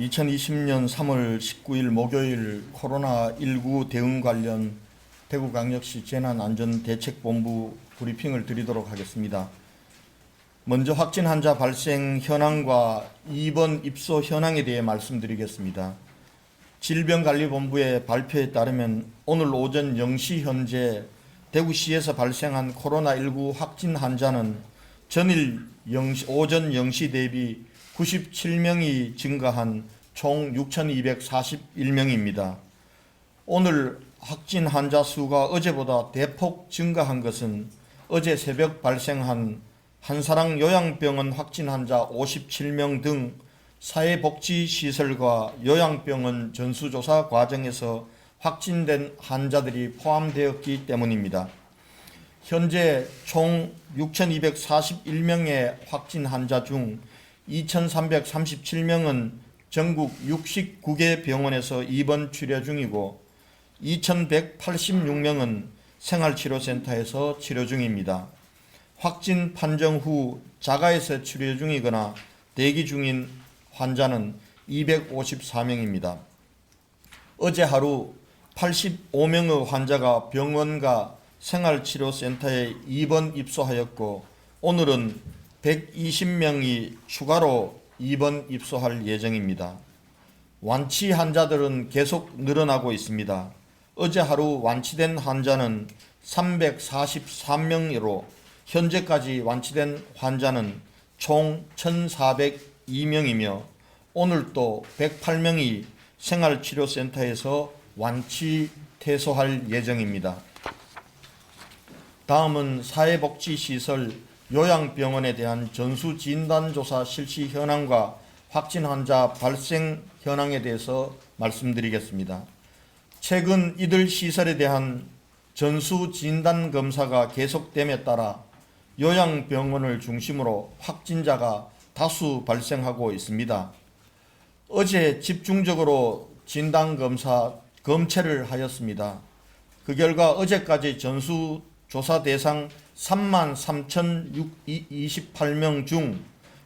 2020년 3월 19일 목요일 코로나19 대응 관련 대구광역시 재난안전대책본부 브리핑을 드리도록 하겠습니다. 먼저 확진 환자 발생 현황과 입원 입소 현황에 대해 말씀드리겠습니다. 질병관리본부의 발표에 따르면 오늘 오전 0시 현재 대구시에서 발생한 코로나19 확진 환자는 전일 오전 0시 대비 97명이 증가한 총 6,241명입니다. 오늘 확진 환자 수가 어제보다 대폭 증가한 것은 어제 새벽 발생한 한사랑 요양병원 확진 환자 57명 등 사회복지시설과 요양병원 전수조사 과정에서 확진된 환자들이 포함되었기 때문입니다. 현재 총 6,241명의 확진 환자 중 2,337명은 전국 69개 병원에서 입원 치료 중이고 2,186명은 생활치료센터에서 치료 중입니다. 확진 판정 후 자가에서 치료 중이거나 대기 중인 환자는 254명입니다. 어제 하루 85명의 환자가 병원과 생활치료센터에 입원 입소하였고 오늘은 120명이 추가로 입원 입소할 예정입니다. 완치 환자들은 계속 늘어나고 있습니다. 어제 하루 완치된 환자는 343명으로 현재까지 완치된 환자는 총 1,402명이며 오늘 또 108명이 생활치료센터에서 완치 퇴소할 예정입니다. 다음은 사회복지시설 요양병원에 대한 전수진단조사 실시 현황과 확진 환자 발생 현황에 대해서 말씀드리겠습니다. 최근 이들 시설에 대한 전수진단검사가 계속됨에 따라 요양병원을 중심으로 확진자가 다수 발생하고 있습니다. 어제 집중적으로 진단검사 검체를 하였습니다. 그 결과 어제까지 전수조사 대상 33,028명 중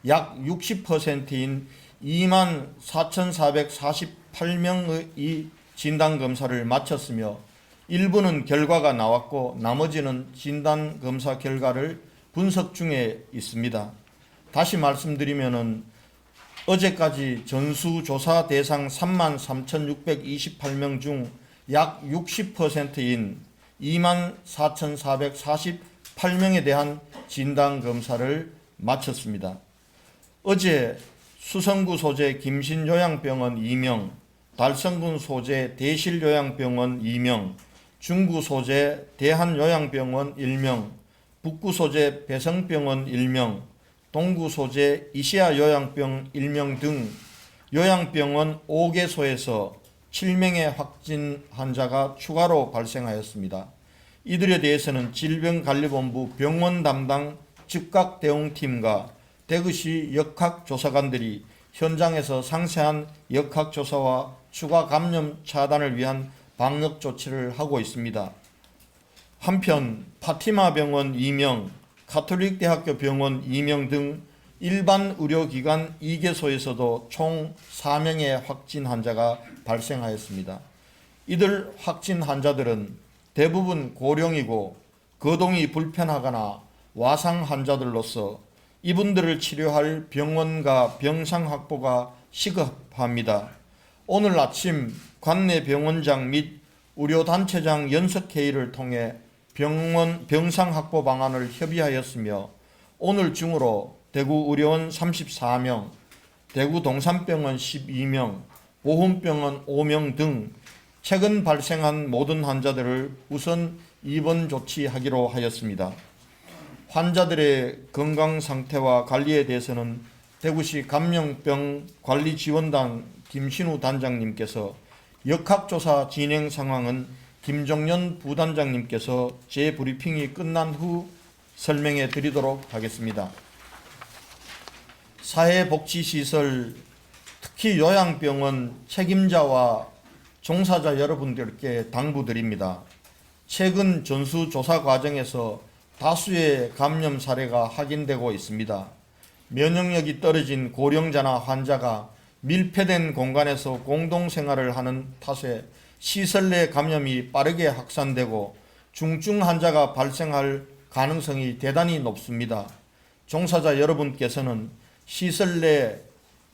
약 60%인 24,448명의 진단검사를 마쳤으며 일부는 결과가 나왔고 나머지는 진단검사 결과를 분석 중에 있습니다. 다시 말씀드리면은 어제까지 전수조사 대상 33,628명 중 약 60%인 24,448명에 대한 진단검사를 마쳤습니다. 어제 수성구 소재 김신요양병원 2명, 달성군 소재 대실요양병원 2명, 중구 소재 대한요양병원 1명, 북구 소재 배성병원 1명, 동구 소재 이시아 요양병 1명 등 요양병원 5개소에서 7명의 확진 환자가 추가로 발생하였습니다. 이들에 대해서는 질병관리본부 병원 담당 즉각대응팀과 대구시 역학조사관들이 현장에서 상세한 역학조사와 추가 감염 차단을 위한 방역 조치를 하고 있습니다. 한편 파티마병원 2명, 가톨릭대학교 병원 2명 등 일반 의료기관 2개소에서도 총 4명의 확진 환자가 발생하였습니다. 이들 확진 환자들은 대부분 고령이고 거동이 불편하거나 와상 환자들로서 이분들을 치료할 병원과 병상 확보가 시급합니다. 오늘 아침 관내 병원장 및 의료단체장 연석회의를 통해 병상 확보 방안을 협의하였으며 오늘 중으로 대구 의료원 34명, 대구 동산병원 12명, 보훈병원 5명 등 최근 발생한 모든 환자들을 우선 입원 조치하기로 하였습니다. 환자들의 건강 상태와 관리에 대해서는 대구시 감염병 관리지원단 김신우 단장님께서 역학조사 진행 상황은 김종연 부단장님께서 재브리핑이 끝난 후 설명해 드리도록 하겠습니다. 사회복지시설, 특히 요양병원 책임자와 종사자 여러분들께 당부드립니다. 최근 전수조사 과정에서 다수의 감염 사례가 확인되고 있습니다. 면역력이 떨어진 고령자나 환자가 밀폐된 공간에서 공동생활을 하는 탓에 시설 내 감염이 빠르게 확산되고 중증 환자가 발생할 가능성이 대단히 높습니다. 종사자 여러분께서는 시설 내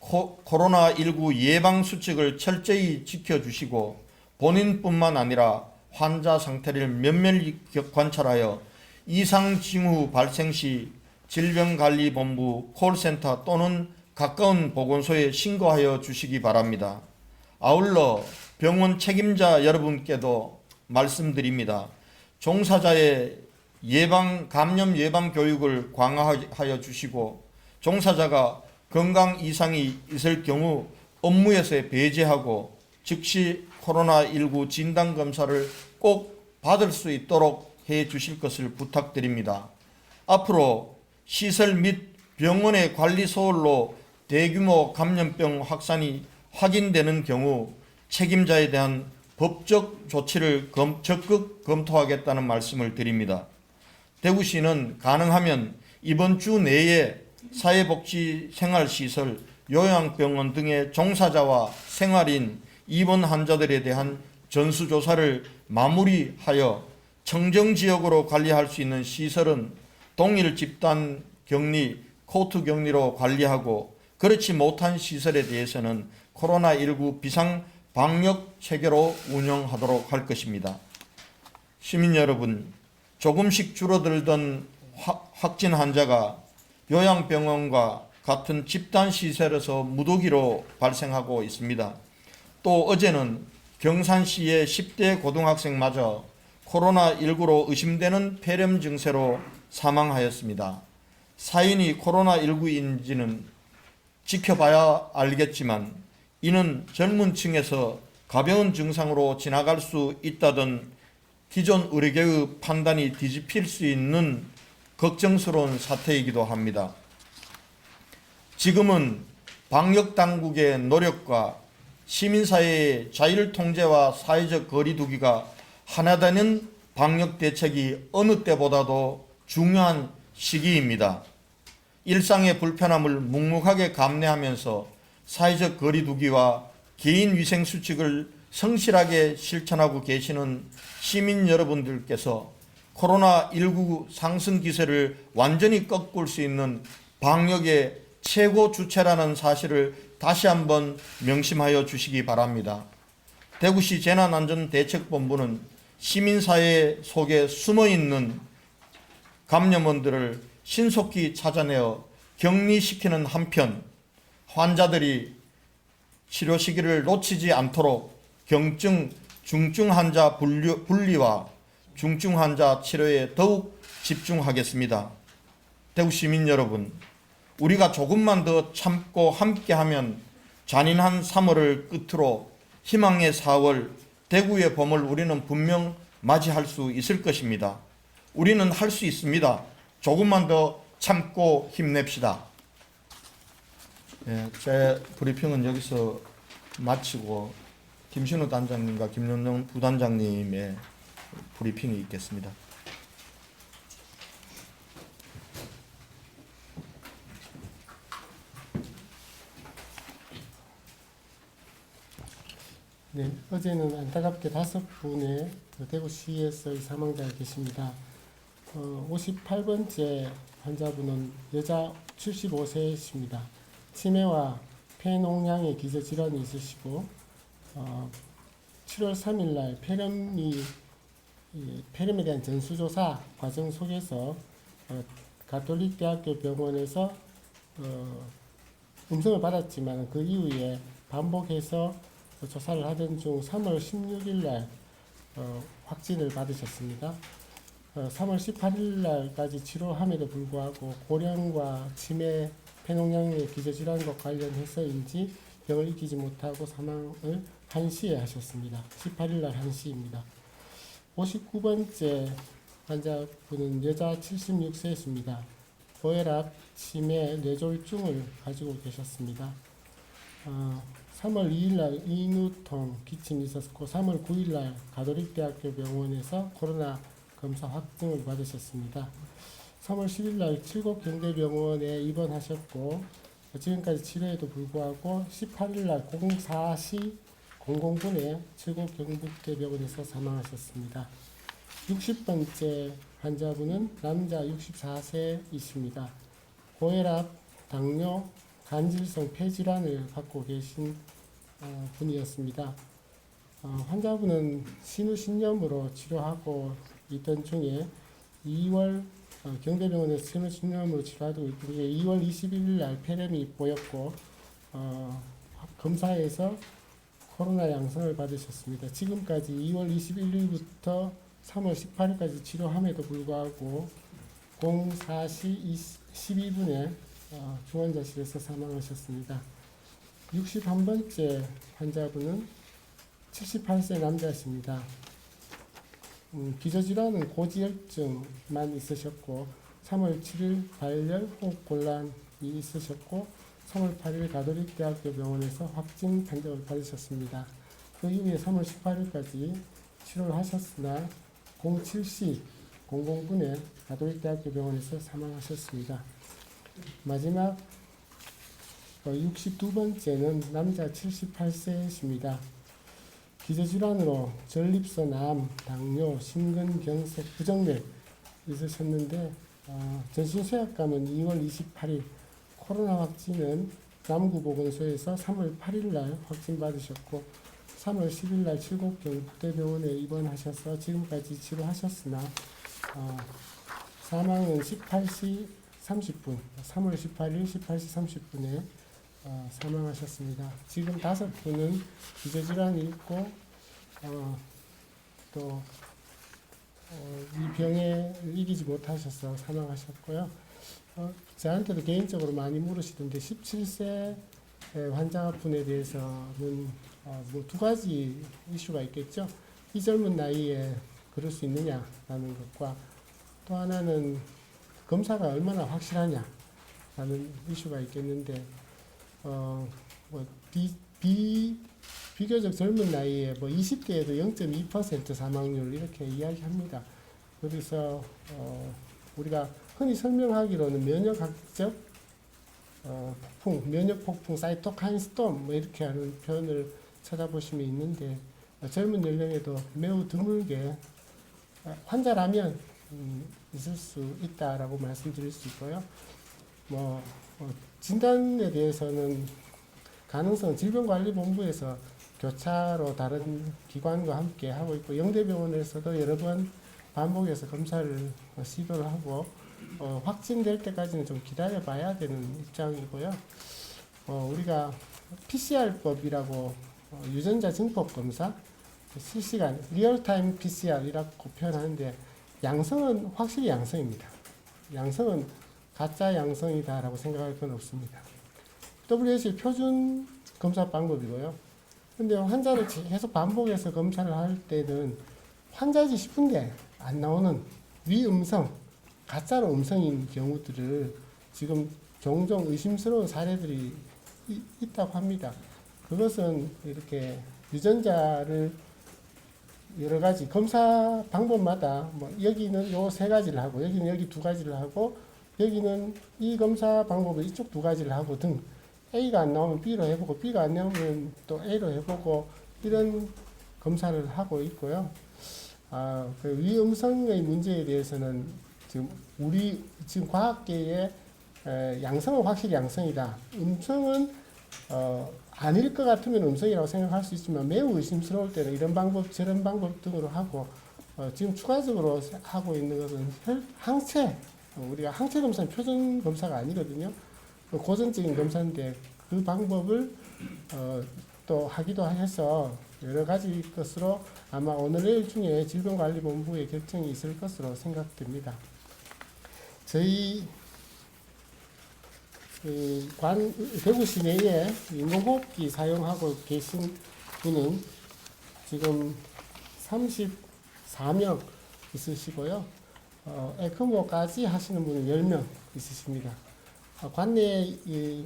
코로나19 예방 수칙을 철저히 지켜주시고 본인뿐만 아니라 환자 상태를 면밀히 관찰하여 이상 징후 발생 시 질병관리본부 콜센터 또는 가까운 보건소에 신고하여 주시기 바랍니다. 아울러 병원 책임자 여러분께도 말씀드립니다. 종사자의 감염 예방 교육을 강화하여 주시고 종사자가 건강 이상이 있을 경우 업무에서 배제하고 즉시 코로나19 진단검사를 꼭 받을 수 있도록 해 주실 것을 부탁드립니다. 앞으로 시설 및 병원의 관리 소홀로 대규모 감염병 확산이 확인되는 경우 책임자에 대한 법적 조치를 적극 검토하겠다는 말씀을 드립니다. 대구시는 가능하면 이번 주 내에 사회복지생활시설, 요양병원 등의 종사자와 생활인, 입원 환자들에 대한 전수조사를 마무리하여 청정지역으로 관리할 수 있는 시설은 동일 집단 격리, 코트 격리로 관리하고 그렇지 못한 시설에 대해서는 코로나19 비상 방역 체계로 운영하도록 할 것입니다. 시민 여러분, 조금씩 줄어들던 확진 환자가 요양병원과 같은 집단시설에서 무더기로 발생하고 있습니다. 또 어제는 경산시의 10대 고등학생마저 코로나19로 의심되는 폐렴 증세로 사망하였습니다. 사인이 코로나19인지는 지켜봐야 알겠지만 이는 젊은 층에서 가벼운 증상으로 지나갈 수 있다던 기존 의료계의 판단이 뒤집힐 수 있는 걱정스러운 사태이기도 합니다. 지금은 방역당국의 노력과 시민사회의 자율통제와 사회적 거리두기가 하나되는 방역대책이 어느 때보다도 중요한 시기입니다. 일상의 불편함을 묵묵하게 감내하면서 사회적 거리두기와 개인위생수칙을 성실하게 실천하고 계시는 시민 여러분들께서 코로나19 상승 기세를 완전히 꺾을 수 있는 방역의 최고 주체라는 사실을 다시 한번 명심하여 주시기 바랍니다. 대구시 재난안전대책본부는 시민사회 속에 숨어있는 감염원들을 신속히 찾아내어 격리시키는 한편 환자들이 치료 시기를 놓치지 않도록 경증, 중증 환자 분리와 중증 환자 치료에 더욱 집중하겠습니다. 대구 시민 여러분, 우리가 조금만 더 참고 함께하면 잔인한 3월을 끝으로 희망의 4월, 대구의 봄을 우리는 분명 맞이할 수 있을 것입니다. 우리는 할 수 있습니다. 조금만 더 참고 힘냅시다. 제 브리핑은 여기서 마치고 김신우 단장님과 김연영 부단장님의 브리핑이 있겠습니다. 네, 어제는 안타깝게 5분의 대구시에서의 사망자가 계십니다. 58번째 환자분은 여자 75세이십니다. 치매와 폐농양의 기저질환이 있으시고 7월 3일날 폐렴에 대한 전수조사 과정 속에서 가톨릭대학교 병원에서 음성을 받았지만 그 이후에 반복해서 조사를 하던 중 3월 16일날 확진을 받으셨습니다. 3월 18일날까지 치료함에도 불구하고 고령과 치매, 폐농양의 기저질환과 관련해서인지 병을 이기지 못하고 사망을 1시에 하셨습니다. 18일날 1시입니다. 59번째 환자분은 여자 76세였습니다. 고혈압, 치매, 뇌졸중을 가지고 계셨습니다. 3월 2일날 인후통, 기침이 있었고 3월 9일날 가톨릭대학교 병원에서 코로나 검사 확증을 받으셨습니다. 3월 10일날 칠곡경대병원에 입원하셨고 지금까지 치료에도 불구하고 18일 날 04시 00분에 칠곡 경북대병원에서 사망하셨습니다. 60번째 환자분은 남자 64세이십니다. 고혈압, 당뇨, 간질성 폐질환을 갖고 계신 분이었습니다. 환자분은 신우신염으로 치료하고 있던 중에 2월 경대병원에서 신우신염으로 치료하고 있던 중에 2월 21일 날 폐렴이 보였고 검사에서 코로나 양성을 받으셨습니다. 지금까지 2월 21일부터 3월 18일까지 치료함에도 불구하고 04시 12분에 중환자실에서 사망하셨습니다. 61번째 환자분은 78세 남자십니다. 기저질환은 고지혈증만 있으셨고 3월 7일 발열, 호흡곤란이 있으셨고 3월 8일 가톨릭대학교 병원에서 확진 판정을 받으셨습니다. 그 이후에 3월 18일까지 치료를 하셨으나 07시 00분에 가톨릭대학교 병원에서 사망하셨습니다. 마지막 62번째는 남자 78세이십니다. 기저질환으로 전립선 암, 당뇨, 심근경색, 부정맥 있으셨는데 전신쇠약감은 2월 28일, 코로나 확진은 남구보건소에서 3월 8일 날 확진받으셨고 3월 10일 날 칠곡 경북대병원에 입원하셔서 지금까지 치료하셨으나 사망은 18시 30분, 3월 18일 18시 30분에 사망하셨습니다. 지금 5분은 기저질환이 있고 또 이 병에 이기지 못하셔서 사망하셨고요. 저한테도 개인적으로 많이 물으시던데 17세 환자분에 대해서는 뭐 두 가지 이슈가 있겠죠. 이 젊은 나이에 그럴 수 있느냐라는 것과 또 하나는 검사가 얼마나 확실하냐라는 이슈가 있겠는데 뭐 비교적 젊은 나이에 뭐 20대에도 0.2% 사망률 이렇게 이야기합니다. 그래서 우리가 흔히 설명하기로는 면역학적 폭풍, 면역 폭풍, 사이토카인 스톰 뭐 이렇게 하는 표현을 찾아보시면 있는데 젊은 연령에도 매우 드물게 환자라면 있을 수 있다라고 말씀드릴 수 있고요. 진단에 대해서는 가능성 질병관리본부에서 교차로 다른 기관과 함께 하고 있고 영대병원에서도 여러 번 반복해서 검사를 시도를 하고 확진될 때까지는 좀 기다려 봐야 되는 입장이고요. 우리가 PCR법이라고 유전자 증폭 검사 실시간 리얼타임 PCR이라고 표현하는데 양성은 확실히 양성입니다. 양성은 가짜 양성이다라고 생각할 건 없습니다. WHO 표준 검사 방법이고요. 근데 환자를 계속 반복해서 검사를 할 때는 환자지 싶은데 안 나오는 위음성, 가짜로 음성인 경우들을 지금 종종 의심스러운 사례들이 있다고 합니다. 그것은 이렇게 유전자를 여러 가지 검사 방법마다 뭐 여기는 요 세 가지를 하고 여기는 여기 두 가지를 하고 여기는 이 검사 방법을 이쪽 두 가지를 하고 등 A가 안 나오면 B로 해보고 B가 안 나오면 또 A로 해보고 이런 검사를 하고 있고요. 그 위음성의 문제에 대해서는 지금 과학계의 양성은 확실히 양성이다. 음성은 아닐 것 같으면 음성이라고 생각할 수 있지만 매우 의심스러울 때는 이런 방법 저런 방법 등으로 하고 지금 추가적으로 하고 있는 것은 항체 우리가 항체 검사는 표준 검사가 아니거든요. 고전적인 검사인데 그 방법을 또 하기도 해서 여러 가지 것으로 아마 오늘 내일 중에 질병관리본부의 결정이 있을 것으로 생각됩니다. 저희 대구 시내에 인공호흡기 사용하고 계신 분은 지금 34명 있으시고요. 에크모까지 하시는 분은 10명 있으십니다. 관내에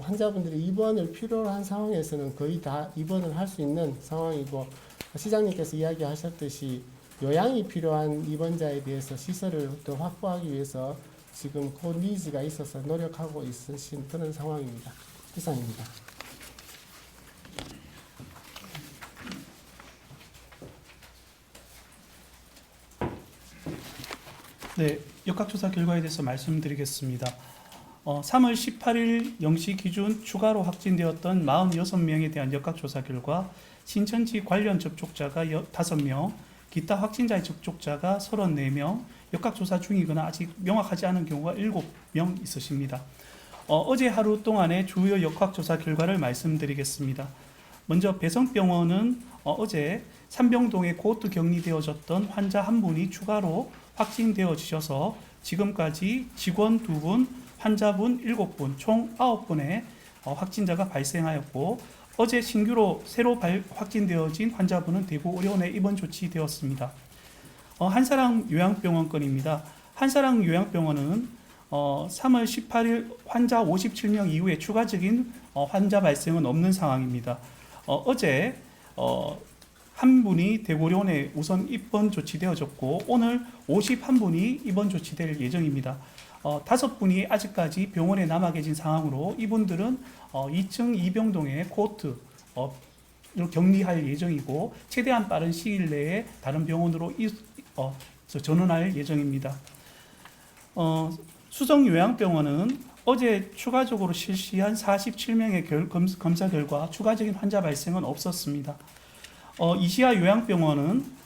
환자분들이 입원을 필요로 한 상황에서는 거의 다 입원을 할 수 있는 상황이고 시장님께서 이야기하셨듯이 요양이 필요한 입원자에 대해서 시설을 더 확보하기 위해서 지금 그 니즈가 있어서 노력하고 있으신 그런 상황입니다. 이상입니다. 네, 역학조사 결과에 대해서 말씀드리겠습니다. 3월 18일 0시 기준 추가로 확진되었던 46명에 대한 역학조사 결과 신천지 관련 접촉자가 5명, 기타 확진자의 접촉자가 34명, 역학조사 중이거나 아직 명확하지 않은 경우가 7명 있으십니다. 어제 하루 동안의 주요 역학조사 결과를 말씀드리겠습니다. 먼저 배성병원은 어제 삼병동에 코호트 격리되어졌던 환자 한 분이 추가로 확진되어지셔서 지금까지 직원 2분, 환자분 7분, 총 9분의 확진자가 발생하였고 어제 신규로 새로 확진되어진 환자분은 대구 의료원에 입원 조치되었습니다. 한사랑 요양병원 건입니다. 한사랑 요양병원은 3월 18일 환자 57명 이후에 추가적인 환자 발생은 없는 상황입니다. 어제 한 분이 대구의료원에 우선 입원 조치되어졌고 오늘 51분이 입원 조치될 예정입니다. 5분이 아직까지 병원에 남아 계신 상황으로 이분들은 2층 이병동의 코호트 격리할 예정이고 최대한 빠른 시일 내에 다른 병원으로 전원할 예정입니다. 수성요양병원은 어제 추가적으로 실시한 47명의 검사 결과 추가적인 환자 발생은 없었습니다. 이시아 요양병원은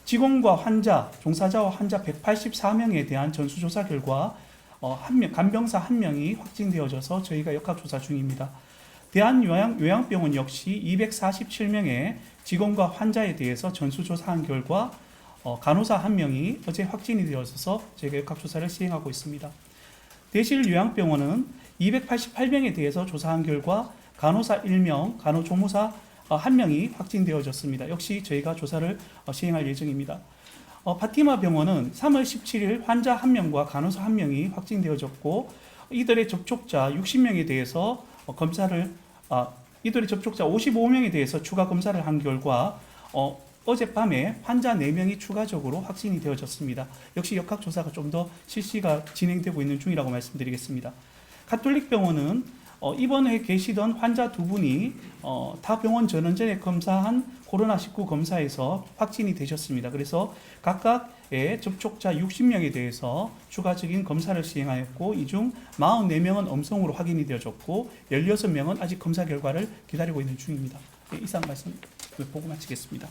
직원과 환자, 종사자와 환자 184명에 대한 전수조사 결과 간병사 1명이 확진되어져서 저희가 역학조사 중입니다. 대한요양병원 역시 247명의 직원과 환자에 대해서 전수조사한 결과 간호사 1명이 어제 확진이 되어서 저희가 역학조사를 시행하고 있습니다. 대실요양병원은 288명에 대해서 조사한 결과 간호사 1명, 간호조무사 1명이 확진되어졌습니다. 역시 저희가 조사를 시행할 예정입니다. 파티마 병원은 3월 17일 환자 1명과 간호사 1명이 확진되어졌고 이들의 접촉자 60명에 대해서 이들의 접촉자 55명에 대해서 추가 검사를 한 결과 어젯밤에 환자 4명이 추가적으로 확진이 되어졌습니다. 역시 역학조사가 좀 더 실시가 진행되고 있는 중이라고 말씀드리겠습니다. 가톨릭병원은 입원해 계시던 환자 2분이 타 병원 전원 전에 검사한 코로나19 검사에서 확진이 되셨습니다. 그래서 각각의 접촉자 60명에 대해서 추가적인 검사를 시행하였고 이 중 44명은 음성으로 확인이 되어졌고 16명은 아직 검사 결과를 기다리고 있는 중입니다. 네, 이상 말씀 보고 마치겠습니다.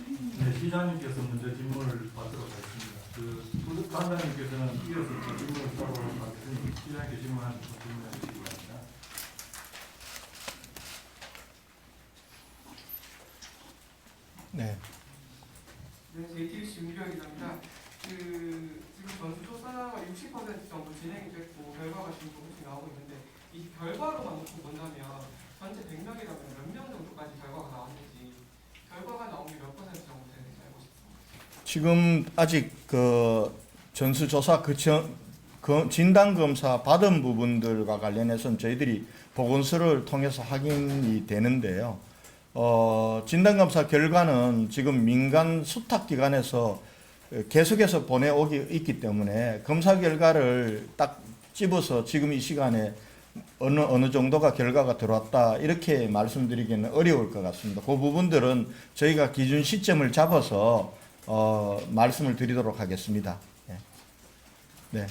네, 시장님께서 먼저 질문을 받도록 하겠습니다. 부단장님께서는 이어서 질문을 하도록 하겠습니다. 시장님께 질문해 주시기 바랍니다. 네. 네, JTBC 윤규현 기자입니다. 지금 전수조사가 60% 정도 진행이 됐고 결과가 지금 조금씩 나오고 있는데 이 결과로만 놓고 본다면 전체 100명이라면 몇 명 정도까지 결과가 나왔는지 결과가 나온 게 몇 % 정도 되는지 알고 싶습니다. 지금 아직 전수조사 진단검사 받은 부분들과 관련해서는 저희들이 보건소를 통해서 확인이 되는데요. 진단검사 결과는 지금 민간 수탁기관에서 계속해서 보내오기 있기 때문에 검사 결과를 딱 집어서 지금 이 시간에 어느 정도가 결과가 들어왔다 이렇게 말씀드리기는 어려울 것 같습니다. 그 부분들은 저희가 기준 시점을 잡아서 말씀을 드리도록 하겠습니다. 네. 네.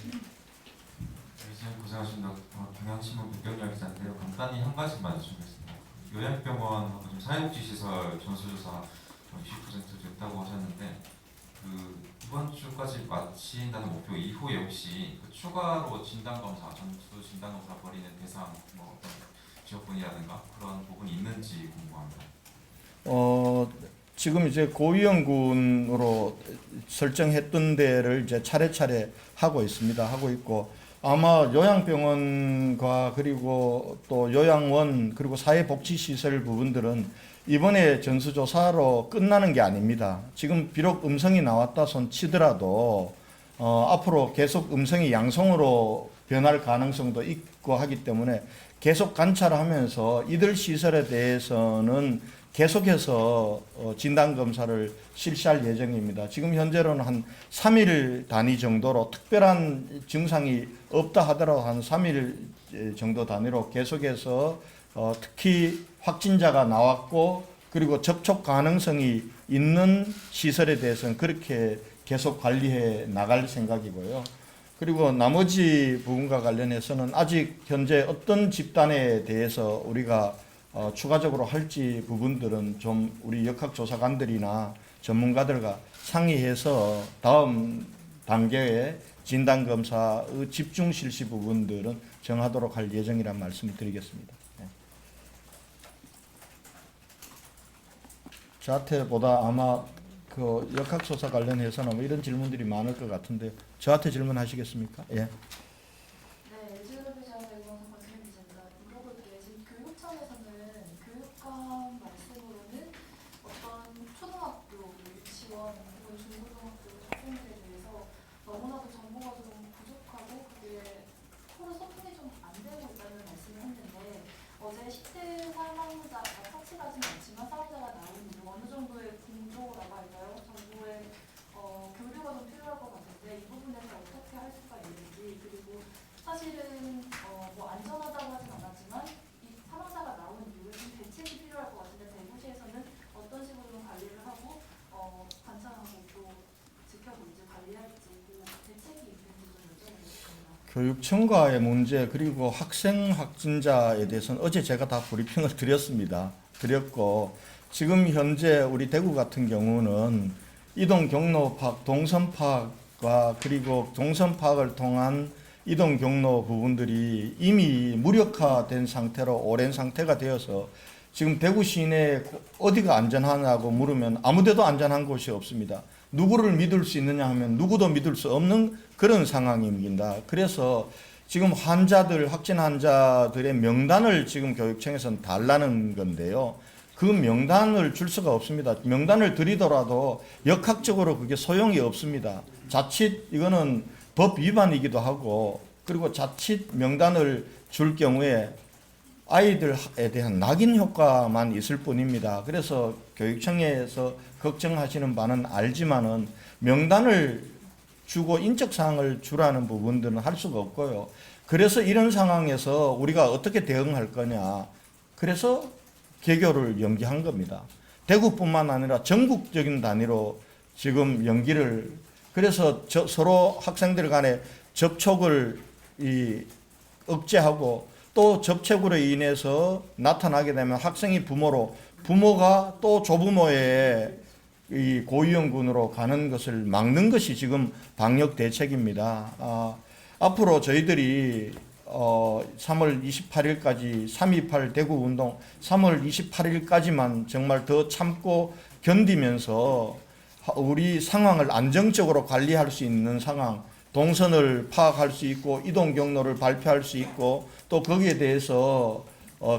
선생님 고생하셨습니다. 경향신문 백경열 기자인데요. 간단히 한 가지만 여쭙겠습니다. 요양병원하고 지금 사회복지시설 전수조사 20% 됐다고 하셨는데 이번 주까지 마친다는 목표 이후에 혹시 추가로 진단검사, 전수 진단검사 벌이는 대상 어떤 지역분이라든가 그런 부분이 있는지 궁금합니다. 지금 이제 고위험군으로 설정했던 데를 이제 차례차례 하고 있습니다. 하고 있고 아마 요양병원과 그리고 또 요양원 그리고 사회복지시설 부분들은 이번에 전수조사로 끝나는 게 아닙니다. 지금 비록 음성이 나왔다 손 치더라도 앞으로 계속 음성이 양성으로 변할 가능성도 있고 하기 때문에 계속 관찰하면서 이들 시설에 대해서는 계속해서 진단검사를 실시할 예정입니다. 지금 현재로는 한 3일 단위 정도로 특별한 증상이 없다 하더라도 한 3일 정도 단위로 계속해서 특히 확진자가 나왔고 그리고 접촉 가능성이 있는 시설에 대해서는 그렇게 계속 관리해 나갈 생각이고요. 그리고 나머지 부분과 관련해서는 아직 현재 어떤 집단에 대해서 우리가 추가적으로 할지 부분들은 좀 우리 역학조사관들이나 전문가들과 상의해서 다음 단계의 진단검사의 집중 실시 부분들은 정하도록 할 예정이라는 말씀을 드리겠습니다. 저한테보다 아마 그 역학조사 관련해서는 뭐 이런 질문들이 많을 것 같은데 저한테 질문하시겠습니까? 예. 네, LG그룹이자가 이번 한번 드립니다. 물어볼게요. 지금 교육청에서는 교육감 말씀으로는 어떤 초등학교, 유치원, 혹은 중고등학교 학생들에 대해서 너무나도 정보가 좀 부족하고 그게 서로 소통이 좀 안 되고 있다는 말씀을 했는데 어제 10대 사망자, 확실하진 않지만 사망자가 나온 이후 어느 정도의 공조라고 할까요? 정부의 교류가 좀 필요할 것 같은데 이 부분에서 어떻게 할 수가 있는지 그리고 사실은 뭐 안전하다고 하진 않았지만 이 사망자가 나온 이후에 좀 대책이 필요할 것 같은데 대구시에서는 어떤 식으로 좀 관리를 하고 관찰하고 또 지켜볼지 관리할지 그 대책이 있는지 좀 여쭤보겠습니다. 교육청과의 문제 그리고 학생 확진자에 대해서는 어제 제가 다 브리핑을 드렸고 지금 현재 우리 대구 같은 경우는 이동 경로 파악, 동선 파악과 그리고 동선 파악을 통한 이동 경로 부분들이 이미 무력화된 상태로 오랜 상태가 되어서 지금 대구 시내 어디가 안전하냐고 물으면 아무데도 안전한 곳이 없습니다. 누구를 믿을 수 있느냐 하면 누구도 믿을 수 없는 그런 상황입니다. 그래서 지금 확진 환자들의 명단을 지금 교육청에서는 달라는 건데요. 그 명단을 줄 수가 없습니다. 명단을 드리더라도 역학적으로 그게 소용이 없습니다. 자칫 이거는 법 위반이기도 하고 그리고 자칫 명단을 줄 경우에 아이들에 대한 낙인 효과만 있을 뿐입니다. 그래서 교육청에서 걱정하시는 바는 알지만은 명단을 주고 인적사항을 주라는 부분들은 할 수가 없고요. 그래서 이런 상황에서 우리가 어떻게 대응할 거냐. 그래서 개교를 연기한 겁니다. 대구뿐만 아니라 전국적인 단위로 지금 연기를 그래서 서로 학생들 간의 접촉을 억제하고 또 접촉으로 인해서 나타나게 되면 학생이 부모로 부모가 또 조부모의 이 고위험군으로 가는 것을 막는 것이 지금 방역 대책입니다. 앞으로 저희들이 3월 28일까지 3.28 대구운동 3월 28일까지만 정말 더 참고 견디면서 우리 상황을 안정적으로 관리할 수 있는 상황, 동선을 파악할 수 있고 이동 경로를 발표할 수 있고 또 거기에 대해서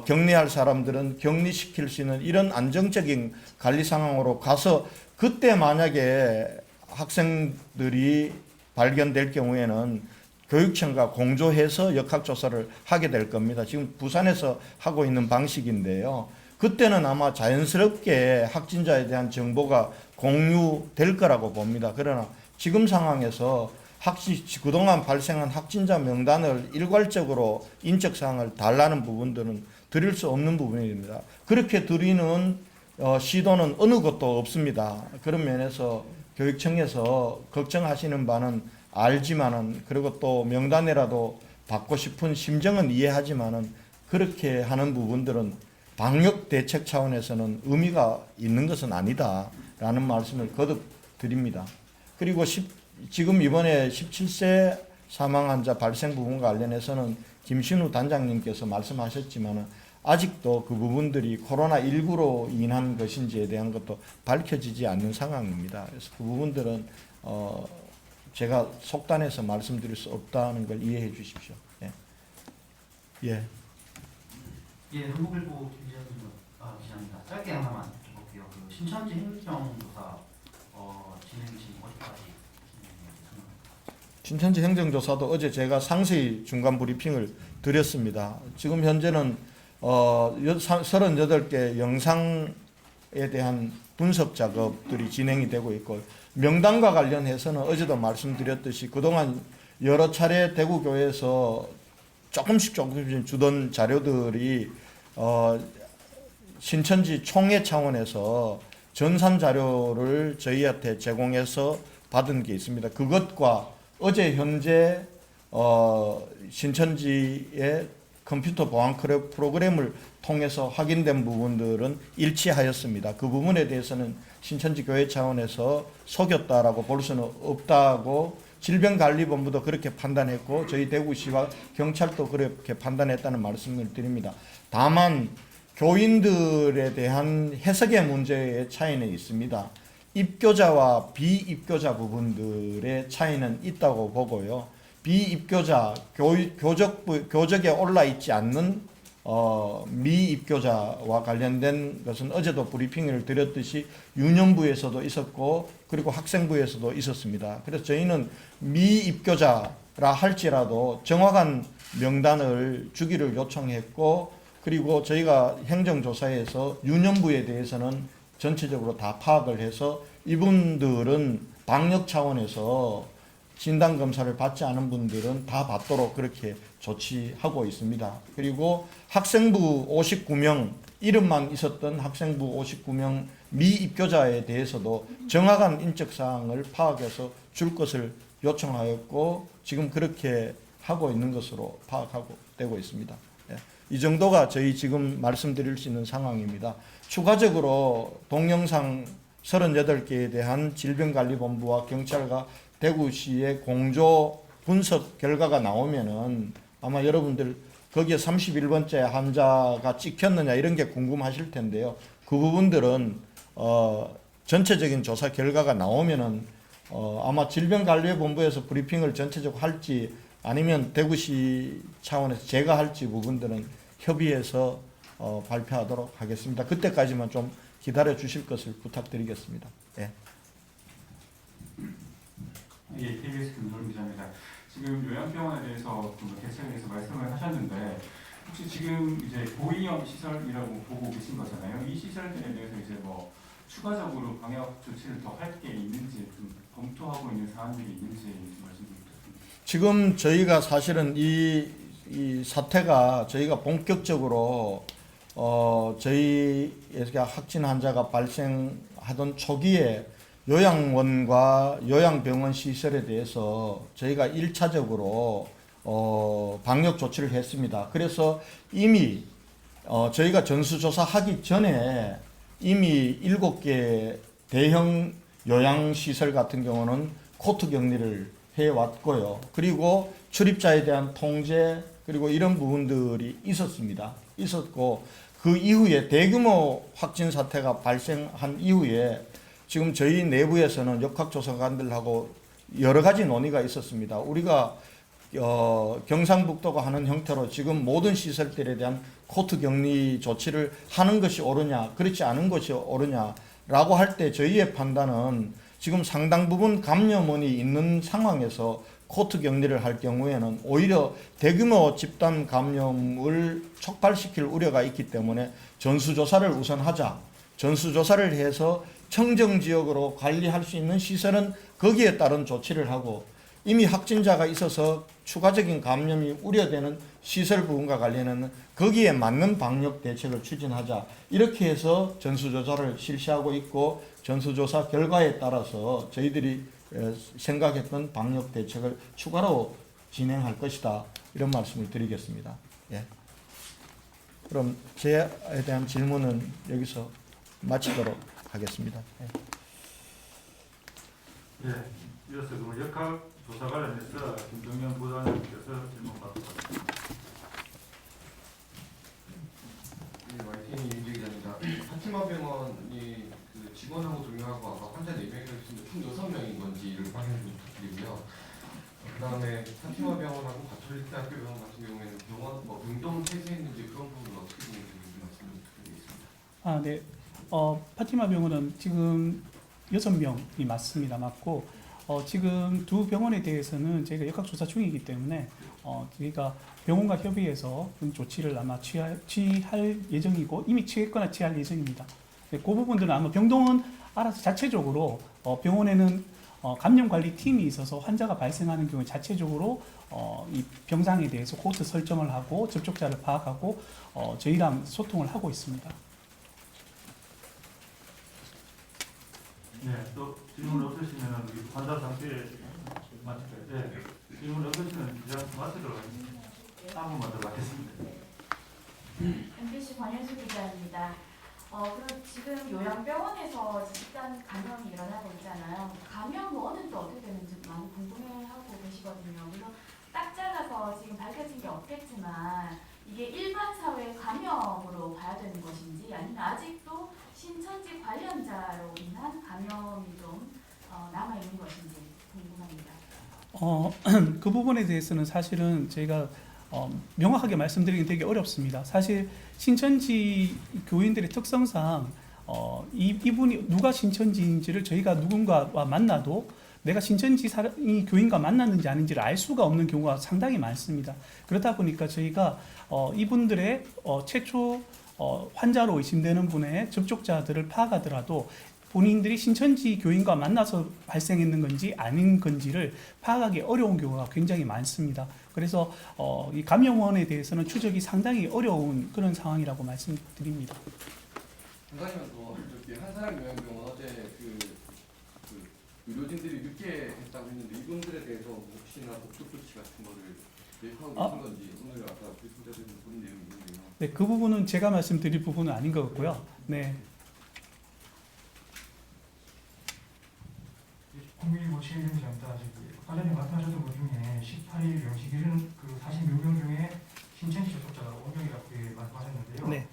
격리할 사람들은 격리시킬 수 있는 이런 안정적인 관리 상황으로 가서 그때 만약에 학생들이 발견될 경우에는 교육청과 공조해서 역학조사를 하게 될 겁니다. 지금 부산에서 하고 있는 방식인데요. 그때는 아마 자연스럽게 확진자에 대한 정보가 공유될 거라고 봅니다. 그러나 지금 상황에서 그동안 발생한 확진자 명단을 일괄적으로 인적사항을 달라는 부분들은 드릴 수 없는 부분입니다. 그렇게 드리는 시도는 어느 곳도 없습니다. 그런 면에서 교육청에서 걱정하시는 바는 알지만은 그리고 또 명단이라도 받고 싶은 심정은 이해하지만은 그렇게 하는 부분들은 방역 대책 차원에서는 의미가 있는 것은 아니다라는 말씀을 거듭 드립니다. 그리고 지금 이번에 17세 사망 환자 발생 부분과 관련해서는 김신우 단장님께서 말씀하셨지만은 아직도 그 부분들이 코로나19로 인한 것인지에 대한 것도 밝혀지지 않는 상황입니다. 그래서 그 부분들은 제가 속단해서 말씀드릴 수 없다는 걸 이해해 주십시오. 예. 예. 예, 한국일보 기자입니다. 짧게 하나만 여쭤볼게요. 그 신천지 행정조사 진행 지금 어디까지 진행했습니까? 신천지 행정조사도 어제 제가 상세히 중간 브리핑을 드렸습니다. 지금 현재는 38개 영상 대한 분석 작업들이 진행이 되고 있고, 명단과 관련해서는 어제도 말씀드렸듯이 그동안 여러 차례 대구교회에서 조금씩 주던 자료들이 신천지 총회 차원에서 전산 자료를 저희한테 제공해서 받은 게 있습니다. 그것과 어제 현재 신천지의 컴퓨터 보안 프로그램을 통해서 확인된 부분들은 일치하였습니다. 그 부분에 대해서는 신천지 교회 차원에서 속였다라고 볼 수는 없다고 질병관리본부도 그렇게 판단했고 저희 대구시와 경찰도 그렇게 판단했다는 말씀을 드립니다. 다만 교인들에 대한 해석의 문제의 차이는 있습니다. 입교자와 비입교자 부분들의 차이는 있다고 보고요. 비입교자, 교적에 올라 있지 않는 미입교자와 관련된 것은 어제도 브리핑을 드렸듯이 유년부에서도 있었고 그리고 학생부에서도 있었습니다. 그래서 저희는 미입교자라 할지라도 정확한 명단을 주기를 요청했고 그리고 저희가 행정조사에서 유년부에 대해서는 전체적으로 다 파악을 해서 이분들은 방역 차원에서 진단검사를 받지 않은 분들은 다 받도록 그렇게 조치하고 있습니다. 그리고 학생부 59명, 이름만 있었던 학생부 59명 미입교자에 대해서도 정확한 인적사항을 파악해서 줄 것을 요청하였고 지금 그렇게 하고 있는 것으로 파악하고 되고 있습니다. 이 정도가 저희 지금 말씀드릴 수 있는 상황입니다. 추가적으로 동영상 38개에 대한 질병관리본부와 경찰과 대구시의 공조 분석 결과가 나오면은 아마 여러분들 거기에 31번째 환자가 찍혔느냐 이런 게 궁금하실 텐데요. 그 부분들은 전체적인 조사 결과가 나오면은 아마 질병관리본부에서 브리핑을 전체적으로 할지 아니면 대구시 차원에서 제가 할지 부분들은 협의해서 발표하도록 하겠습니다. 그때까지만 좀 기다려 주실 것을 부탁드리겠습니다. 예. 예, KBS 김도훈 기자입니다. 지금 요양병원에 대해서 대책에 대해서 말씀을 하셨는데 혹시 지금 이제 고위험 시설이라고 보고 계신 거잖아요. 이 시설들에 대해서 이제 뭐 추가적으로 방역 조치를 더 할 게 있는지 좀 검토하고 있는 사안들이 있는지 말씀 부탁드립니다. 지금 저희가 사실은 이 사태가 저희가 본격적으로 저희가 확진 환자가 발생하던 초기에 요양원과 요양병원 시설에 대해서 저희가 1차적으로 방역 조치를 했습니다. 그래서 이미 저희가 전수조사하기 전에 이미 7개 대형 요양시설 같은 경우는 코트 격리를 해왔고요. 그리고 출입자에 대한 통제 그리고 이런 부분들이 있었고 그 이후에 대규모 확진 사태가 발생한 이후에 지금 저희 내부에서는 역학조사관들하고 여러 가지 논의가 있었습니다. 우리가 경상북도가 하는 형태로 지금 모든 시설들에 대한 코트 격리 조치를 하는 것이 옳으냐 그렇지 않은 것이 옳으냐라고 할 때 저희의 판단은 지금 상당 부분 감염원이 있는 상황에서 코트 격리를 할 경우에는 오히려 대규모 집단 감염을 촉발시킬 우려가 있기 때문에 전수조사를 우선 하자. 전수조사를 해서 청정지역으로 관리할 수 있는 시설은 거기에 따른 조치를 하고 이미 확진자가 있어서 추가적인 감염이 우려되는 시설 부분과 관련해서는 거기에 맞는 방역 대책을 추진하자. 이렇게 해서 전수조사를 실시하고 있고 전수조사 결과에 따라서 저희들이 생각했던 방역 대책을 추가로 진행할 것이다. 이런 말씀을 드리겠습니다. 예. 그럼 저에 대한 질문은 여기서 마치도록 하겠습니다. 예. 예, 이어서 그 역학조사 관련해서 김동연 부장님께서 질문 받도록 하겠습니다. 네, YTN 이민재 기자입니다. 파티마병원이 그 직원하고 동료하고 아까 환자 4명이라고 했는데 총 6명인 건지를 확인해 좀 부탁드리고요. 그 다음에 파티마병원하고 가톨릭대학교 병원 같은 경우에는 병원 뭐 병동 폐쇄했는지 그런 부분은 어떻게 되는지 말씀 부탁드리겠습니다. 네. 파티마 병원은 지금 6명이 맞습니다. 맞고 지금 두 병원에 대해서는 저희가 역학조사 중이기 때문에 저희가 병원과 협의해서 조치를 아마 취할 예정이고 이미 취했거나 취할 예정입니다. 그 부분들은 아마 병동은 알아서 자체적으로 병원에는 감염관리팀이 있어서 환자가 발생하는 경우에 자체적으로 이 병상에 대해서 코스 설정을 하고 접촉자를 파악하고 저희랑 소통을 하고 있습니다. 네, 또 질문 없으시면 우리 환자 상태에 마칠까요? 네, 질문 없으시면 그냥 마치도록 하겠습니다. 한 분만 더 받겠습니다. MBC 권현수 기자입니다. 그럼 지금 요양병원에서 집단 감염이 일어나고 있잖아요. 감염원은 또 어떻게 되는지 많이 궁금해하고 계시거든요. 물론 딱 잘라서 지금 밝혀진 게 없겠지만 이게 일반 사회 감염으로 봐야 되는 것인지 아니면 아직도 신천지 관련자로 인한 감염이 좀 남아있는 것인지 궁금합니다. 그 부분에 대해서는 사실은 저희가 명확하게 말씀드리기 되게 어렵습니다. 사실 신천지 교인들의 특성상 이분이 누가 신천지인지를 저희가 누군가와 만나도 내가 신천지 이 교인과 만났는지 아닌지를 알 수가 없는 경우가 상당히 많습니다. 그렇다 보니까 저희가 이분들의 최초 환자로 의심되는 분의 접촉자들을 파악하더라도 본인들이 신천지 교인과 만나서 발생했는 건지 아닌 건지를 파악하기 어려운 경우가 굉장히 많습니다. 그래서 이 감염원에 대해서는 추적이 상당히 어려운 그런 상황이라고 말씀드립니다. 장관님은 또 저기 한사람 요양병원 어제 그 의료진들이 늦게 했다고 했는데 이분들에 대해서 혹시나 법적 조치 같은 거를 계획하고 계신 건지 오늘 아까 교수자들도 그런 내용이 있는데요. 네, 그 부분은 제가 말씀드릴 부분은 아닌 것 같고요. 네. 국민일보 최일림입니다. 과장님 말씀하셨던 것 중에 18일 0시 기준 그 46명 중에 신천지 접촉자가 5명이라고 말씀하셨는데요. 네.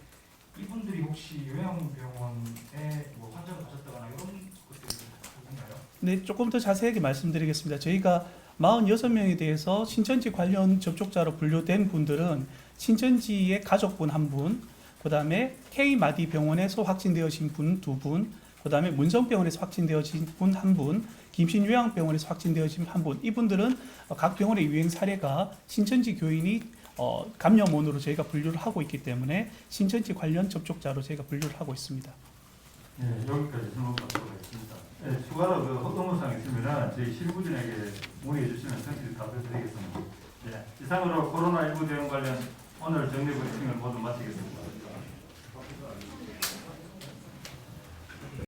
이분들이 혹시 요양병원에 뭐 환자가 가셨다거나 이런 것들이 있나요? 네, 조금 더 자세하게 말씀드리겠습니다. 저희가 46명에 대해서 신천지 관련 접촉자로 분류된 분들은 신천지의 가족분 1분, 그 다음에 K마디 병원에서 확진되어진 분 2분, 그 다음에 문성병원에서 확진되어진 분 1분, 김신요양병원에서 확진되어진 1분, 이분들은 각 병원의 유행 사례가 신천지 교인이 감염원으로 저희가 분류를 하고 있기 때문에 신천지 관련 접촉자로 저희가 분류를 하고 있습니다. 네, 여기까지 질문 받도록 하겠습니다. 네, 추가로 그 의문사항 있으면 저희 실무진에게 문의해 주시면 성실히 답변드리겠습니다. 네, 이상으로 코로나19 대응 관련 오늘 정례 브리핑을 모두 마치겠습니다.